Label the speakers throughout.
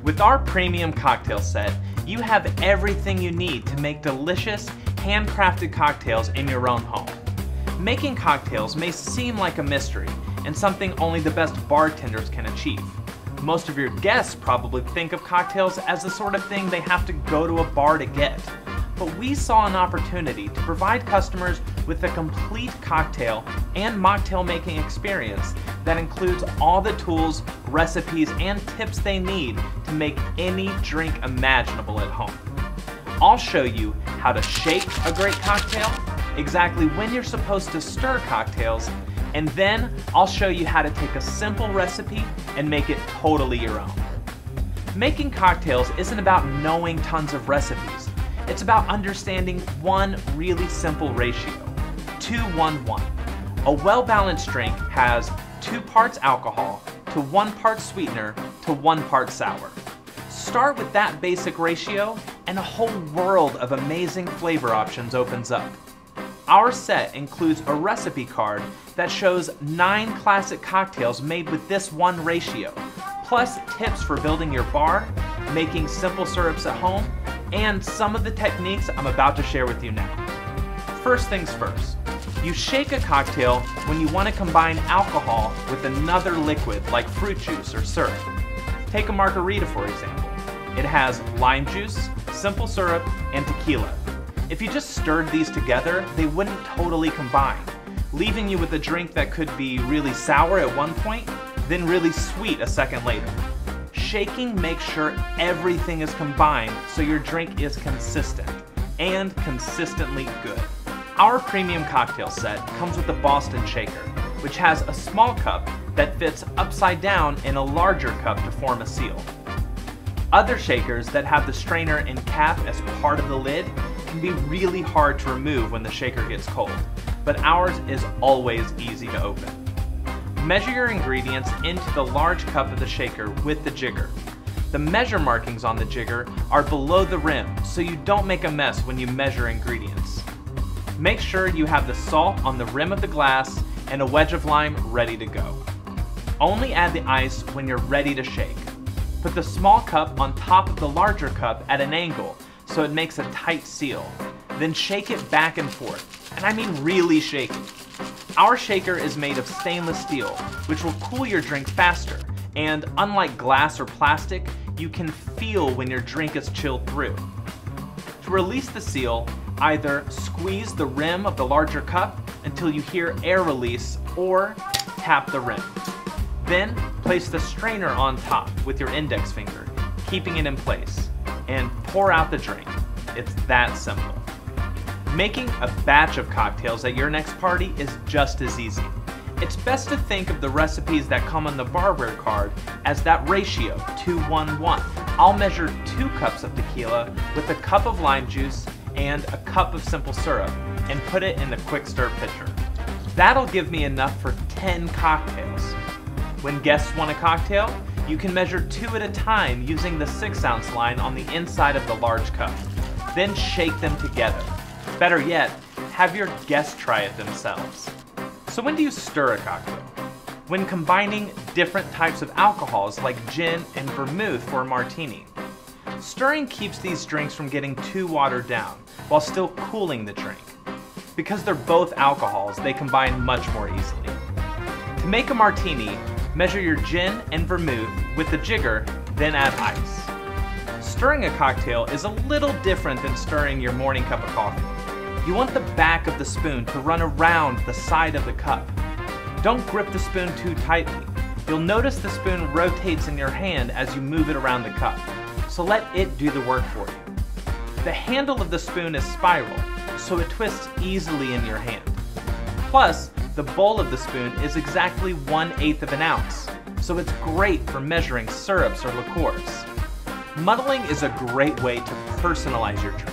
Speaker 1: With our premium cocktail set, you have everything you need to make delicious, handcrafted cocktails in your own home. Making cocktails may seem like a mystery and something only the best bartenders can achieve. Most of your guests probably think of cocktails as the sort of thing they have to go to a bar to get. But we saw an opportunity to provide customers with a complete cocktail and mocktail making experience that includes all the tools, recipes, and tips they need to make any drink imaginable at home. I'll show you how to shake a great cocktail, exactly when you're supposed to stir cocktails, and then I'll show you how to take a simple recipe and make it totally your own. Making cocktails isn't about knowing tons of recipes. It's about understanding one really simple ratio, 2-1-1. A well-balanced drink has 2 parts alcohol to 1 part sweetener to 1 part sour. Start with that basic ratio and a whole world of amazing flavor options opens up. Our set includes a recipe card that shows 9 classic cocktails made with this one ratio, plus tips for building your bar, making simple syrups at home, and some of the techniques I'm about to share with you now. First things first, you shake a cocktail when you want to combine alcohol with another liquid like fruit juice or syrup. Take a margarita for example. It has lime juice, simple syrup, and tequila. If you just stirred these together, they wouldn't totally combine, leaving you with a drink that could be really sour at one point, then really sweet a second later. Shaking makes sure everything is combined so your drink is consistent and consistently good. Our premium cocktail set comes with the Boston Shaker, which has a small cup that fits upside down in a larger cup to form a seal. Other shakers that have the strainer and cap as part of the lid can be really hard to remove when the shaker gets cold, but ours is always easy to open. Measure your ingredients into the large cup of the shaker with the jigger. The measure markings on the jigger are below the rim, so you don't make a mess when you measure ingredients. Make sure you have the salt on the rim of the glass and a wedge of lime ready to go. Only add the ice when you're ready to shake. Put the small cup on top of the larger cup at an angle so it makes a tight seal. Then shake it back and forth, and I mean really shake it. Our shaker is made of stainless steel, which will cool your drink faster, and unlike glass or plastic, you can feel when your drink is chilled through. To release the seal, either squeeze the rim of the larger cup until you hear air release or tap the rim. Then place the strainer on top with your index finger, keeping it in place, and pour out the drink. It's that simple. Making a batch of cocktails at your next party is just as easy. It's best to think of the recipes that come on the barware card as that ratio, 2-1-1. I'll measure 2 cups of tequila with a cup of lime juice and a cup of simple syrup and put it in the quick stir pitcher. That'll give me enough for 10 cocktails. When guests want a cocktail, you can measure 2 at a time using the 6-ounce line on the inside of the large cup. Then shake them together. Better yet, have your guests try it themselves. So when do you stir a cocktail? When combining different types of alcohols like gin and vermouth for a martini. Stirring keeps these drinks from getting too watered down while still cooling the drink. Because they're both alcohols, they combine much more easily. To make a martini, measure your gin and vermouth with the jigger, then add ice. Stirring a cocktail is a little different than stirring your morning cup of coffee. You want the back of the spoon to run around the side of the cup. Don't grip the spoon too tightly. You'll notice the spoon rotates in your hand as you move it around the cup, so let it do the work for you. The handle of the spoon is spiral, so it twists easily in your hand. Plus, the bowl of the spoon is exactly 1/8 of an ounce, so it's great for measuring syrups or liqueurs. Muddling is a great way to personalize your drink.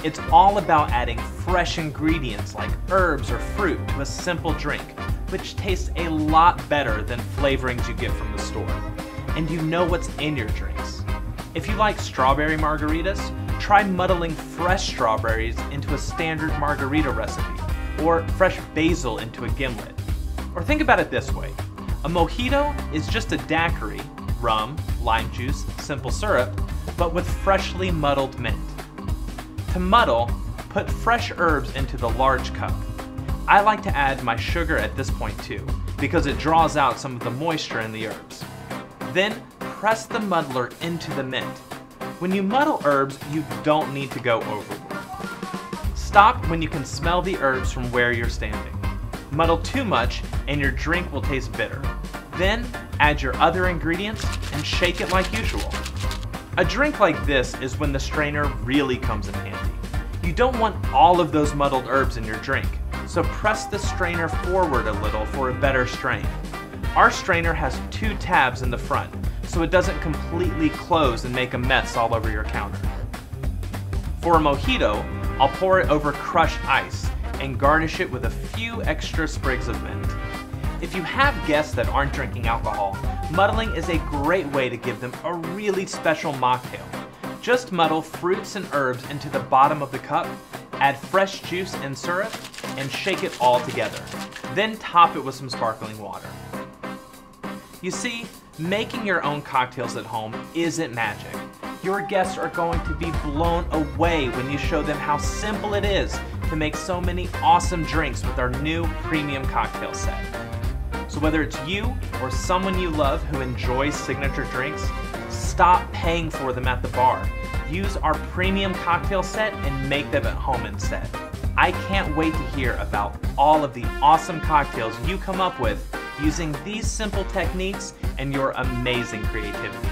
Speaker 1: It's all about adding fresh ingredients like herbs or fruit to a simple drink, which tastes a lot better than flavorings you get from the store. And you know what's in your drinks. If you like strawberry margaritas, try muddling fresh strawberries into a standard margarita recipe, or fresh basil into a gimlet. Or think about it this way. A mojito is just a daiquiri rum, lime juice, simple syrup, but with freshly muddled mint. To muddle, put fresh herbs into the large cup. I like to add my sugar at this point too, because it draws out some of the moisture in the herbs. Then press the muddler into the mint. When you muddle herbs, you don't need to go overboard. Stop when you can smell the herbs from where you're standing. Muddle too much and your drink will taste bitter. Then add your other ingredients and shake it like usual. A drink like this is when the strainer really comes in handy. You don't want all of those muddled herbs in your drink, so press the strainer forward a little for a better strain. Our strainer has 2 tabs in the front, so it doesn't completely close and make a mess all over your counter. For a mojito, I'll pour it over crushed ice and garnish it with a few extra sprigs of mint. If you have guests that aren't drinking alcohol, muddling is a great way to give them a really special mocktail. Just muddle fruits and herbs into the bottom of the cup, add fresh juice and syrup, and shake it all together. Then top it with some sparkling water. You see, making your own cocktails at home isn't magic. Your guests are going to be blown away when you show them how simple it is to make so many awesome drinks with our new premium cocktail set. So whether it's you or someone you love who enjoys signature drinks, stop paying for them at the bar. Use our premium cocktail set and make them at home instead. I can't wait to hear about all of the awesome cocktails you come up with using these simple techniques and your amazing creativity.